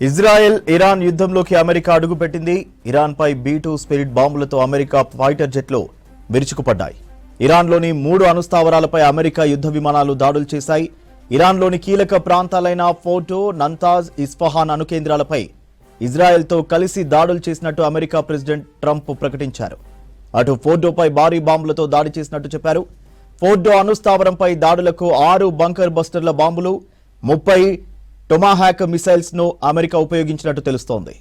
Israel Iran యుద్ధంలోకి America అడుగుపెట్టింది. ఇరాన్పై B-2 స్పిరిట్ బాంబులతో అమెరికా ఫైటర్ జెట్లు విరుచుకుపడ్డాయి. ఇరాన్లోని 3 అణుస్థావరాలపై అమెరికా యుద్ధ విమానాలు దాడులు చేశాయి. ఇరాన్లోని కీలక ప్రాంతాలైన ఫోర్డో, నంతాజ్, ఇస్ఫహాన్ అణు కేంద్రాలపై ఇజ్రాయెల్తో కలిసి దాడులు చేసినట్టు అమెరికా ప్రెసిడెంట్ ట్రంప్ ప్రకటించారు. అటు ఫోర్డోపై భారీ బాంబులతో దాడి చేసినట్టు చెప్పారు. ఫోర్డో అణుస్థావరంపై దాడులకు 6 బంకర్ బస్టర్ల బాంబులు, 30 టొమాహాక్ మిసైల్స్ ను అమెరికా ఉపయోగించినట్టు తెలుస్తోంది.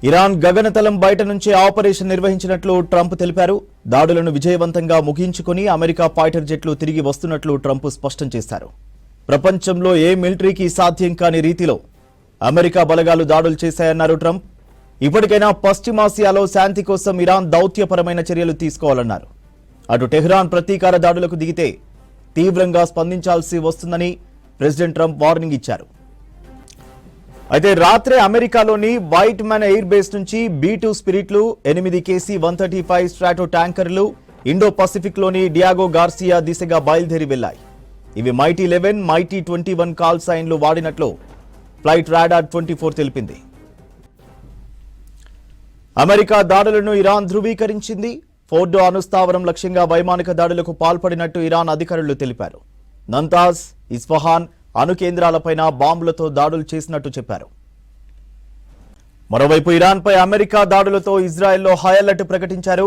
ఇరాన్ గగనతలం బయట నుంచే ఆపరేషన్ నిర్వహించినట్లు ట్రంప్ తెలిపారు. దాడులను విజయవంతంగా ముగించుకుని అమెరికా ఫైటర్ జెట్లు తిరిగి వస్తున్నట్లు ట్రంప్ స్పష్టం చేశారు. ప్రపంచంలో ఏ మిలిటరీకి సాధ్యం కాని రీతిలో అమెరికా బలగాలు దాడులు చేశాయన్నారు ట్రంప్. ఇప్పటికైనా పశ్చిమాసియాలో శాంతి కోసం ఇరాన్ దౌత్యపరమైన చర్యలు తీసుకోవాలన్నారు. అటు టెహ్రాన్ ప్రతీకార దాడులకు దిగితే తీవ్రంగా స్పందించాల్సి వస్తుందని ప్రెసిడెంట్ ట్రంప్ వార్నింగ్ ఇచ్చారు. అయితే రాత్రే అమెరికాలోని వైట్ మ్యాన్ ఎయిర్ బేస్ నుంచి B-2 స్పిరిట్లు, 8 KC-135 స్ట్రాటో ట్యాంకర్లు ఇండో పసిఫిక్ లోని డియాగో గార్సియా దిశగా బయలుదేరి వెళ్లాయి. ఇవి మైటీ 11, మైటీ 21 కాల్ సైన్లు వాడినట్లు ఫ్లైట్ రాడార్ 24 తెలిపింది. అమెరికా దాడులను ఇరాన్ ధృవీకరించింది. ఫోర్డో అణుస్థావరం లక్ష్యంగా వైమానిక దాడులకు పాల్పడినట్టు ఇరాన్ అధికారులు తెలిపారు. నంతాజ్, ఇస్ఫహాన్ అణు కేంద్రాలపైన బాంబులతో దాడులు చేసినట్టు చెప్పారు. మరోవైపు ఇరాన్పై అమెరికా దాడులతో ఇజ్రాయెల్లో హై అలర్ట్ ప్రకటించారు.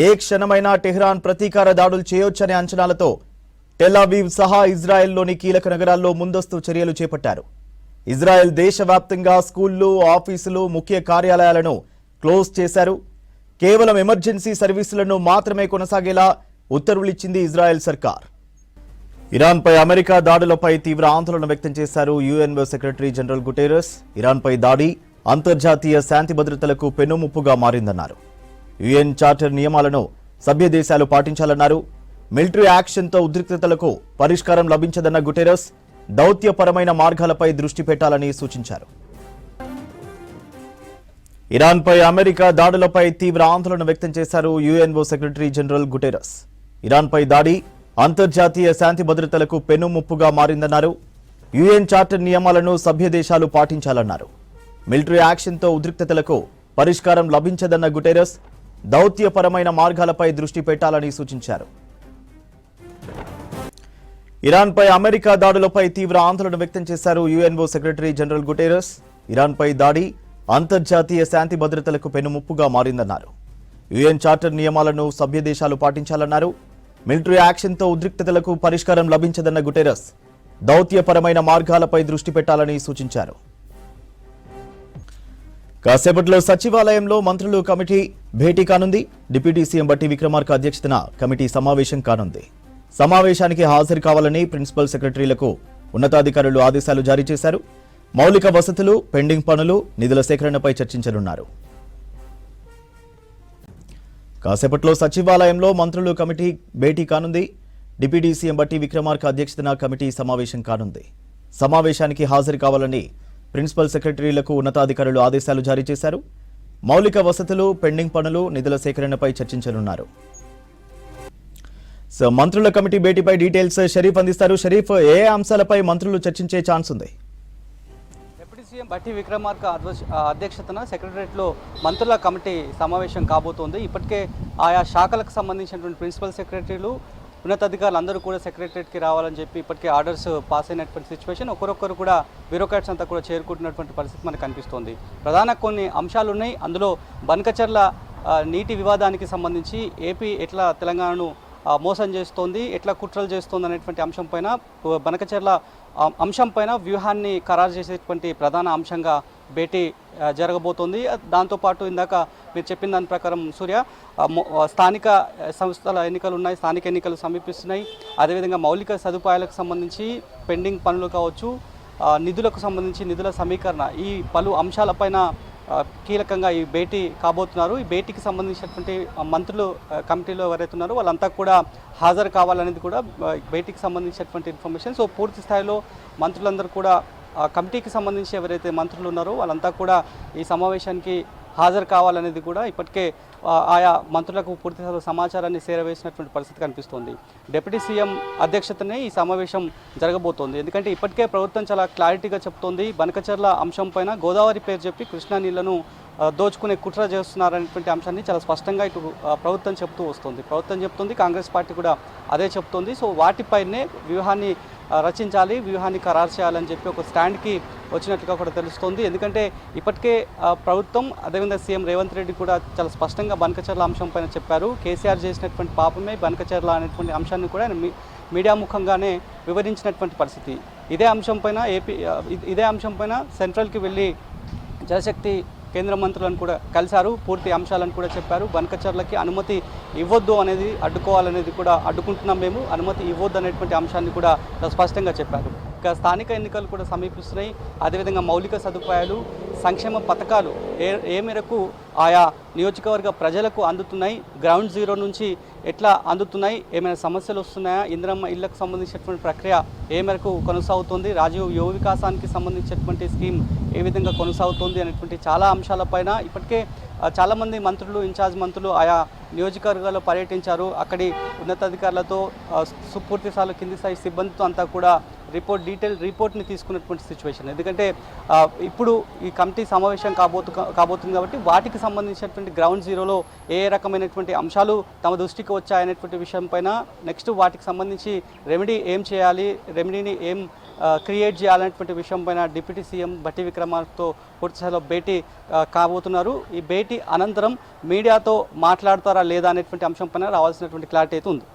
ఏ క్షణమైనా టెహ్రాన్ ప్రతీకార దాడులు చేయొచ్చనే అంచనాలతో టెల్ అవీవ్ సహా ఇజ్రాయెల్లోని కీలక నగరాల్లో ముందస్తు చర్యలు చేపట్టారు. ఇజ్రాయెల్ దేశవ్యాప్తంగా స్కూళ్లు, ఆఫీసులు, ముఖ్య కార్యాలయాలను క్లోజ్ చేశారు. కేవలం ఎమర్జెన్సీ సర్వీసులను మాత్రమే కొనసాగేలా ఉత్తర్వులిచ్చింది ఇజ్రాయెల్ సర్కార్. ఇరాన్పై అమెరికా దాడులపై తీవ్ర ఆందోళన వ్యక్తం చేశారు యుఎన్ఓ సెక్రటరీ జనరల్ గుటెరస్. ఇరాన్పై దాడి అంతర్జాతీయ శాంతి భద్రతలకు పెనుముప్పుగా మారిందన్నారు. యుఎన్ చార్టర్ నియమాలను సభ్య దేశాలు పాటించాలన్నారు. మిలిటరీ యాక్షన్తో ఉద్రిక్తతలకు పరిష్కారం లభించదన్న గుటెరస్ దౌత్యపరమైన మార్గాలపై దృష్టి పెట్టాలని సూచించారు. ఇరాన్పై అమెరికా దాడులపై తీవ్ర ఆందోళన వ్యక్తం చేశారు యుఎన్ఓ సెక్రటరీ జనరల్ గుటెరస్. ఇరాన్పై దాడి అంతర్జాతీయ శాంతి భద్రతలకు పెనుముప్పుగా మారిందన్నారు. యుఎన్ చార్టర్ నియమాలను సభ్య దేశాలు పాటించాలన్నారు. మిలిటరీ యాక్షన్తో ఉద్రిక్తతలకు పరిష్కారం లభించదన్న గుటెరస్ దౌత్యపరమైన మార్గాలపై దృష్టి పెట్టాలని సూచించారు. ఇరాన్పై అమెరికా దాడులపై తీవ్ర ఆందోళన వ్యక్తం చేశారు యుఎన్ఓ సెక్రటరీ జనరల్ గుటెరస్. ఇరాన్పై దాడి అంతర్జాతీయ శాంతి భద్రతలకు పెనుముప్పుగా మారిందన్నారు. యుఎన్ చార్టర్ నియమాలను సభ్య దేశాలు పాటించాలన్నారు. మిలిటరీ యాక్షన్తో ఉద్రిక్తతలకు పరిష్కారం లభించదన్న గుటెరస్ దౌత్యపరమైన మార్గాలపై దృష్టి పెట్టాలని సూచించారు. కాసేపట్లో సచివాలయంలో మంత్రులు కమిటీ భేటీ కానుంది. డిప్యూటీ సీఎం బట్టి విక్రమార్క అధ్యక్షతన కమిటీ సమావేశం కానుంది. సమావేశానికి హాజరు కావాలని ప్రిన్సిపల్ సెక్రటరీలకు ఉన్నతాధికారులు ఆదేశాలు జారీ చేశారు. మౌలిక వసతులు, పెండింగ్ పనులు, నిధుల సేకరణపై చర్చించనున్నారు. కాసేపట్లో సచివాలయంలో మంత్రులు కమిటీ భేటీ కానుంది. డిప్యూటీ సీఎం బట్టి విక్రమార్క అధ్యక్షతన కమిటీ సమావేశం కానుంది. సమావేశానికి హాజరు కావాలని ప్రిన్సిపల్ సెక్రటరీలకు ఉన్నతాధికారులు ఆదేశాలు జారీ చేశారు. మౌలిక వసతులు, పెండింగ్ పనులు, నిధుల సేకరణపై చర్చించనున్నారు. మంత్రుల కమిటీ భేటీపై డీటెయిల్స్ షరీఫ్ అందిస్తారు. షరీఫ్, ఏ అంశాలపై మంత్రులు చర్చించే ఛాన్స్ ఉంది? సీఎం బట్టి విక్రమార్క అధ్యక్షతన సెక్రటరియట్లో మంత్రుల కమిటీ సమావేశం కాబోతోంది. ఇప్పటికే ఆయా శాఖలకు సంబంధించినటువంటి ప్రిన్సిపల్ సెక్రటరీలు, ఉన్నతాధికారులు అందరూ కూడా సెక్రటరియట్కి రావాలని చెప్పి ఇప్పటికే ఆర్డర్స్ పాస్ అయినటువంటి సిచ్యువేషన్. ఒకరొకరు కూడా బ్యూరోక్రాట్స్ అంతా కూడా చేరుకుంటున్నటువంటి పరిస్థితి మనకు కనిపిస్తోంది. ప్రధాన కొన్ని అంశాలు ఉన్నాయి. అందులో బనకచర్ల నీటి వివాదానికి సంబంధించి ఏపీ ఎట్లా తెలంగాణను మోసం చేస్తోంది, ఎట్లా కుట్రలు చేస్తోంది అనేటువంటి అంశంపైన, బనకచర్ల అంశంపైన వ్యూహాన్ని ఖరారు చేసేటువంటి ప్రధాన అంశంగా భేటీ జరగబోతోంది. దాంతోపాటు ఇందాక మీరు చెప్పిన దాని ప్రకారం సూర్య, స్థానిక సంస్థల ఎన్నికలు ఉన్నాయి, స్థానిక ఎన్నికలు సమీపిస్తున్నాయి. అదేవిధంగా మౌలిక సదుపాయాలకు సంబంధించి పెండింగ్ పనులు కావచ్చు, నిధులకు సంబంధించి నిధుల సమీకరణ, ఈ పలు అంశాలపైన కీలకంగా ఈ భేటీ కాబోతున్నారు. ఈ భేటీకి సంబంధించినటువంటి మంత్రులు కమిటీలో ఎవరైతే ఉన్నారో వాళ్ళంతా కూడా హాజరు కావాలనేది కూడా భేటీకి సంబంధించినటువంటి ఇన్ఫర్మేషన్. సో పూర్తి స్థాయిలో మంత్రులందరూ కూడా కమిటీకి సంబంధించి ఎవరైతే మంత్రులు ఉన్నారో వాళ్ళంతా కూడా ఈ సమావేశానికి హాజరు కావాలనేది కూడా ఇప్పటికే ఆయా మంత్రులకు పూర్తి సమాచారాన్ని చేరవేసినటువంటి పరిస్థితి కనిపిస్తోంది. డిప్యూటీ సీఎం అధ్యక్షతనే ఈ సమావేశం జరగబోతోంది. ఎందుకంటే ఇప్పటికే ప్రభుత్వం చాలా క్లారిటీగా చెప్తోంది, బనకచర్ల అంశం పైన గోదావరి పేరు చెప్పి కృష్ణా నీళ్లను దోచుకునే కుట్ర చేస్తున్నారనేటువంటి అంశాన్ని చాలా స్పష్టంగా ఇటు ప్రభుత్వం చెప్తుంది, కాంగ్రెస్ పార్టీ కూడా అదే చెప్తోంది. సో వాటిపైనే వ్యూహాన్ని రచించాలి, వ్యూహాన్ని ఖరారు చేయాలని చెప్పి ఒక స్టాండ్కి వచ్చినట్లుగా కూడా తెలుస్తోంది. ఎందుకంటే ఇప్పటికే ప్రభుత్వం అదేవిధంగా సీఎం రేవంత్ రెడ్డి కూడా చాలా స్పష్టంగా బనకచర్ల అంశం పైన చెప్పారు. కేసీఆర్ చేసినటువంటి పాపమే బనకచర్ల అనేటువంటి అంశాన్ని కూడా ఆయన మీడియా ముఖంగానే వివరించినటువంటి పరిస్థితి. ఇదే అంశం పైన సెంట్రల్కి వెళ్ళి జలశక్తి కేంద్ర మంత్రులను కూడా కలిశారు, పూర్తి అంశాలను కూడా చెప్పారు. బనకచర్లకి అనుమతి ఇవ్వద్దు అనేది అడ్డుకోవాలనేది కూడా అడ్డుకుంటున్నాం, మేము అనుమతి ఇవ్వద్దు అనేటువంటి అంశాన్ని కూడా స్పష్టంగా చెప్పారు. ఇక స్థానిక ఎన్నికలు కూడా సమీపిస్తున్నాయి. అదేవిధంగా మౌలిక సదుపాయాలు, సంక్షేమ పథకాలు ఏ మేరకు ఆయా నియోజకవర్గ ప్రజలకు అందుతున్నాయి, గ్రౌండ్ జీరో నుంచి ఎట్లా అందుతున్నాయి, ఏమైనా సమస్యలు వస్తున్నాయా, ఇందిరమ్మ ఇళ్లకు సంబంధించినటువంటి ప్రక్రియ ఏ మేరకు కొనసాగుతుంది, రాజీవ్ యువ వికాసానికి సంబంధించినటువంటి స్కీమ్ ఏ విధంగా కొనసాగుతుంది అనేటువంటి చాలా అంశాలపైన ఇప్పటికే చాలామంది మంత్రులు, ఇన్ఛార్జ్ మంత్రులు ఆయా నియోజకవర్గాల్లో పర్యటించారు. అక్కడి ఉన్నతాధికారులతో పూర్తి స్థాయిలో కింది స్థాయి సిబ్బందితో అంతా కూడా డీటెయిల్ రిపోర్ట్ని తీసుకున్నటువంటి సిచ్యువేషన్. ఎందుకంటే ఇప్పుడు ఈ కమిటీ సమావేశం కాబోతుంది కాబట్టి వాటికి సంబంధించినటువంటి గ్రౌండ్ జీరోలో ఏ రకమైనటువంటి అంశాలు తమ దృష్టికి వచ్చాయనేటువంటి విషయం పైన, నెక్స్ట్ వాటికి సంబంధించి రెమెడీ ఏం చేయాలి, రెమెడీని ఏం క్రియేట్ చేయాలనేటువంటి విషయం పైన డిప్యూటీ సీఎం బట్టి విక్రమార్కతో పూర్తిస్థాయిలో భేటీ కాబోతున్నారు. ఈ భేటీ అనంతరం మీడియాతో మాట్లాడతారా లేదా అనేటువంటి అంశం పైన రావాల్సినటువంటి క్లారిటీ అయితే ఉంది.